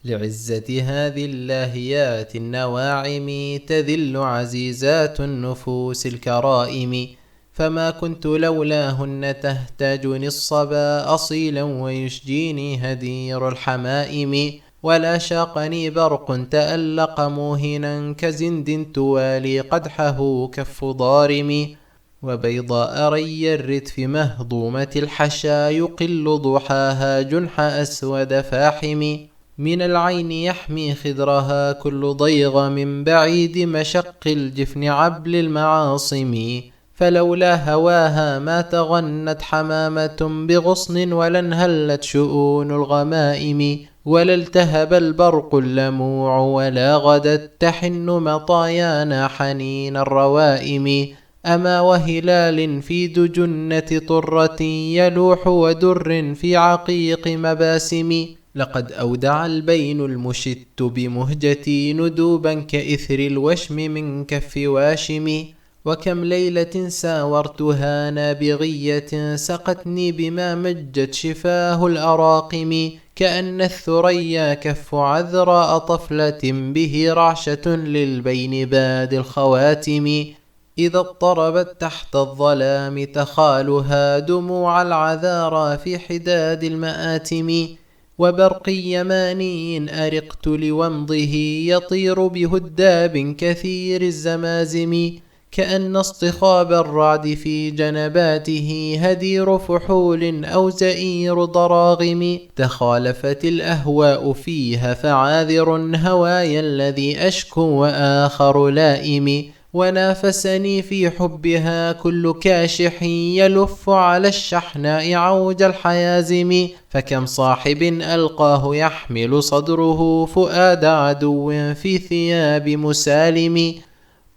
لعزة هذه اللاهيات النواعم تذل عزيزات النفوس الكرائم، فما كنت لولاهن تهتاجني الصبا أصيلا ويشجيني هدير الحمائم، ولا شاقني برق تألق موهنا كزند توالي قدحه كف ضارم، وبيضاء ري الردف مهضومة الحشا يقل ضحاها جنح أسود فاحم، من العين يحمي خدرها كل ضيغ من بعيد مشق الجفن عبل المعاصم، فلولا هواها ما تغنت حمامة بغصن ولا انهلت شؤون الغمائم، ولا التهب البرق اللموع ولا غدت تحن مطايانا حنين الروائم، أما وهلال في دجنة طرة يلوح ودر في عقيق مباسم، لقد أودع البين المشت بمهجتي ندوبا كإثر الوشم من كف واشم، وكم ليلة ساورتها نابغية سقتني بما مجت شفاه الأراقم، كأن الثريا كف عذراء طفلة به رعشة للبين باد الخواتم، إذا اضطربت تحت الظلام تخالها دموع العذارى في حداد المآتم، وبرق يماني أرقت لومضه يطير بهداب كثير الزمازم، كأن اصطخاب الرعد في جنباته هدير فحول أو زئير ضراغم، تخالفت الأهواء فيها فعاذر هواي الذي أشكو وآخر لائم، ونافسني في حبها كل كاشح يلف على الشحناء عوج الحيازم، فكم صاحب ألقاه يحمل صدره فؤاد عدو في ثياب مسالم،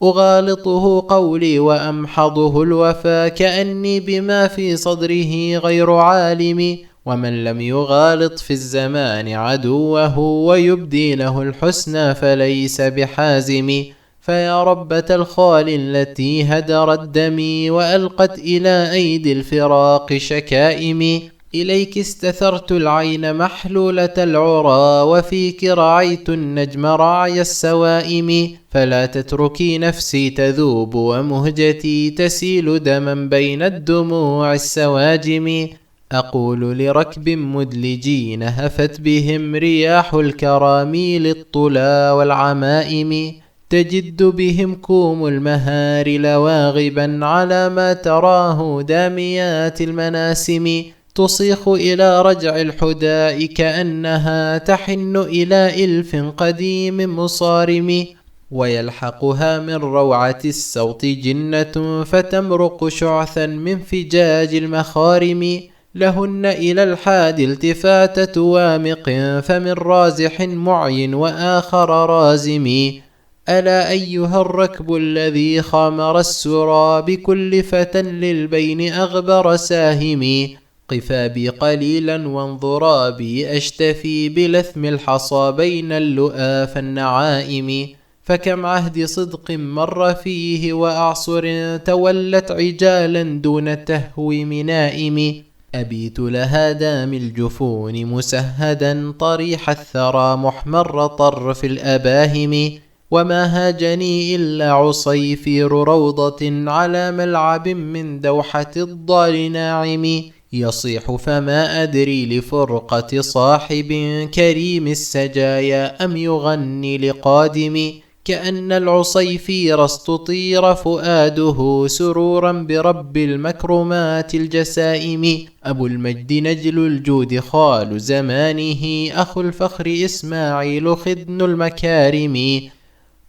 أغالطه قولي وأمحضه الوفا كأني بما في صدره غير عالم، ومن لم يغالط في الزمان عدوه ويبدي له الحسنى فليس بحازم، فيا ربة الخال التي هدرت دمي وألقت إلى أيدي الفراق شكائمي، إليك استثرت العين محلولة العرى وفيك رعيت النجم رعي السوائم، فلا تتركي نفسي تذوب ومهجتي تسيل دما بين الدموع السواجم، أقول لركب مدلجين هفت بهم رياح الكراميل الطلا والعمائم، تجد بهم كوم المهار لواغبا على ما تراه داميات المناسم، تصيخ إلى رجع الحداء كأنها تحن إلى إلف قديم مصارم، ويلحقها من روعة الصوت جنة فتمرق شعثا من فجاج المخارم، لهن إلى الحاد التفاتة وامق فمن رازح معي وآخر رازم، ألا أيها الركب الذي خامر السرى بكل فتى للبين أغبر ساهم، قفا بي قليلا وانظرا بي أشتفي بلثم الحصى بين اللؤاف النعائم، فكم عهد صدق مر فيه وأعصر تولت عجالا دون تهويم نائم، أبيت لها دام الجفون مسهدا طريح الثرى محمر طرف الأباهم، وما هاجني إلا عصيفير روضة على ملعب من دوحة الضال ناعم، يصيح فما أدري لفرقة صاحب كريم السجايا أم يغني لقادم، كأن العصيفير استطير فؤاده سرورا برب المكرمات الجسائم، أبو المجد نجل الجود خال زمانه أخو الفخر إسماعيل خدن المكارم،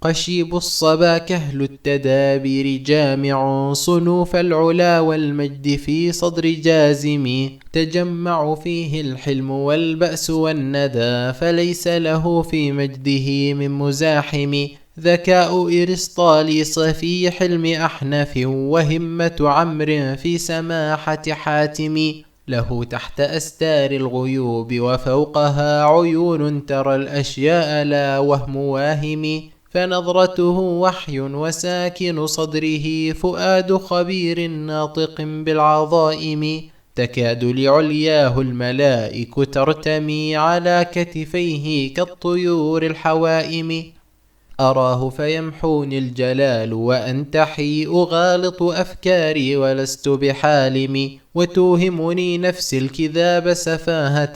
قشيب الصبا كهل التدابير جامع صنوف العلا والمجد في صدر جازم، تجمع فيه الحلم والبأس والندى فليس له في مجده من مزاحم، ذكاء إرسطاليس في حلم أحنف وهمة عمرو في سماحة حاتم، له تحت أستار الغيوب وفوقها عيون ترى الأشياء لا وهم واهم، فنظرته وحي وساكن صدره فؤاد خبير ناطق بالعظائم، تكاد لعلياه الملائك ترتمي على كتفيه كالطيور الحوائم. أراه فيمحوني الجلال وأنتحي أغالط أفكاري ولست بحالم، وتوهمني نفسي الكذاب سفاهة،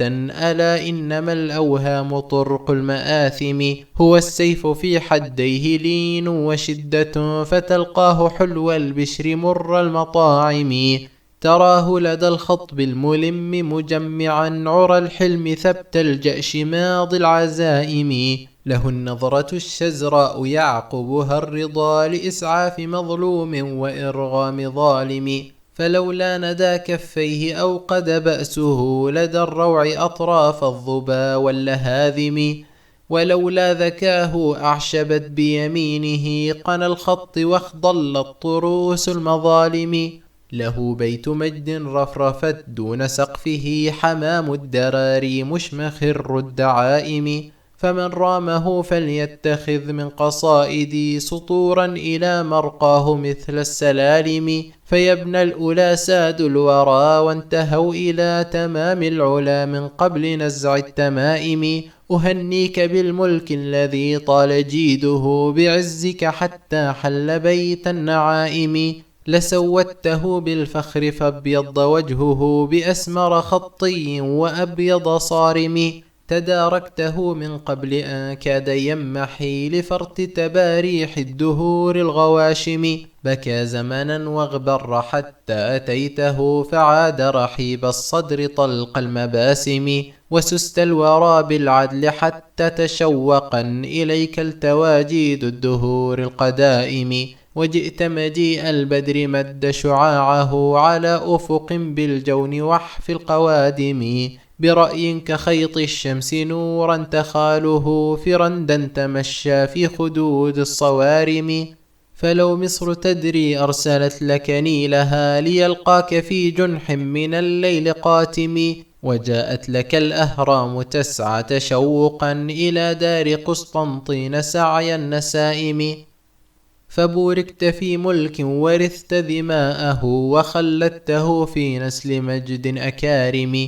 ألا إنما الأوهام طرق المآثم. هو السيف في حديه لين وشدة، فتلقاه حلو البشر مر المطاعم. تراه لدى الخطب الملم مجمعا عرى الحلم ثبت الجأش ماضي العزائم. له النظرة الشزراء يعقبها الرضا لإسعاف مظلوم وإرغام ظالم. فلولا ندى كفيه أوقد بأسه لدى الروع أطراف الظبا واللهاذم. ولولا ذكاه أعشبت بيمينه قنا الخط واخضلت طروس المظالم. له بيت مجد رفرفت دون سقفه حمام الدراري مشمخر الدعائم. فمن رامه فليتخذ من قصائدي سطورا إلى مرقاه مثل السلالم. فيبنى الأولى ساد الورى وانتهوا إلى تمام العلا من قبل نزع التمائم. أهنيك بالملك الذي طال جيده بعزك حتى حل بيت النعائم. لسوته بالفخر فابيض وجهه بأسمر خطي وأبيض صارم. تداركته من قبل أن كاد يمحي لفرط تباريح الدهور الغواشم. بكى زمنا واغبر حتى أتيته فعاد رحيب الصدر طلق المباسم. وسست الورى بالعدل حتى تشوقا إليك التواجيد الدهور القدائم. وجئت مجيء البدر مد شعاعه على أفق بالجون وحف القوادم. برأي كخيط الشمس نورا تخاله فرندا تمشى في خدود الصوارم. فلو مصر تدري أرسلت لك نيلها ليلقاك في جنح من الليل قاتم. وجاءت لك الأهرام تسعى تشوقا إلى دار قسطنطين سعي النسائم. فبوركت في ملك ورثت ذماءه وخلدته في نسل مجد أكارم.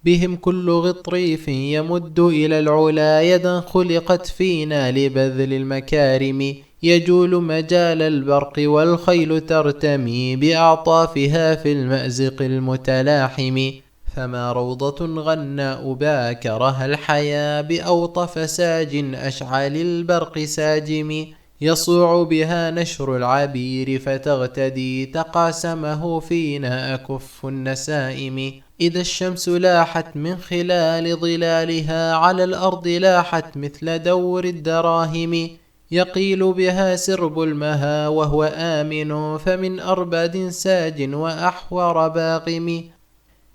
بهم كل غطريف يمد إلى العلا يدا خلقت فينا لبذل المكارم. يجول مجال البرق والخيل ترتمي بأعطافها في المأزق المتلاحم. فما روضة غناء باكرها الحياة بأوطف ساج أشعل البرق ساجم. يصوع بها نشر العبير فتغتدي تقاسمه فينا أكف النسائم. إذا الشمس لاحت من خلال ظلالها على الأرض لاحت مثل دور الدراهم. يقيل بها سرب المها وهو آمن فمن أربد ساج وأحور باغم.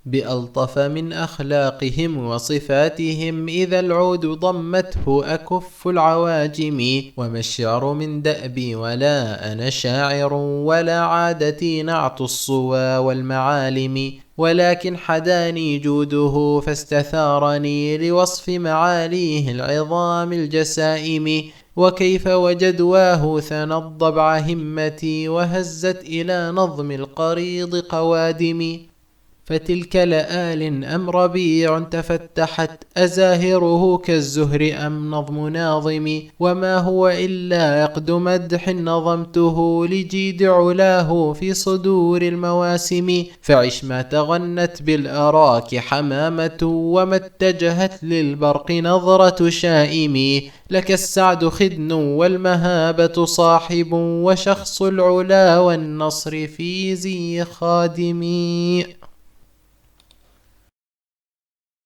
بألطف من أخلاقهم وصفاتهم إذا العود ضمته أكف العواجم. وما الشعر من دأبي ولا أنا شاعر ولا عادتي نعت الصوى والمعالم. ولكن حداني جوده فاستثارني لوصف معاليه العظام الجسائم. وكيف وجدواه ثنى الضبع همتي وهزت إلى نظم القريض قوادم. فتلك لآل أم ربيع تفتحت أزاهره كالزهر أم نظم ناظم. وما هو إلا عقد مدح نظمته لجيد علاه في صدور المواسم. فعش ما تغنت بالأراك حمامة وما اتجهت للبرق نظرة شائم. لك السعد خدن والمهابة صاحب وشخص العلا والنصر في زي خادم.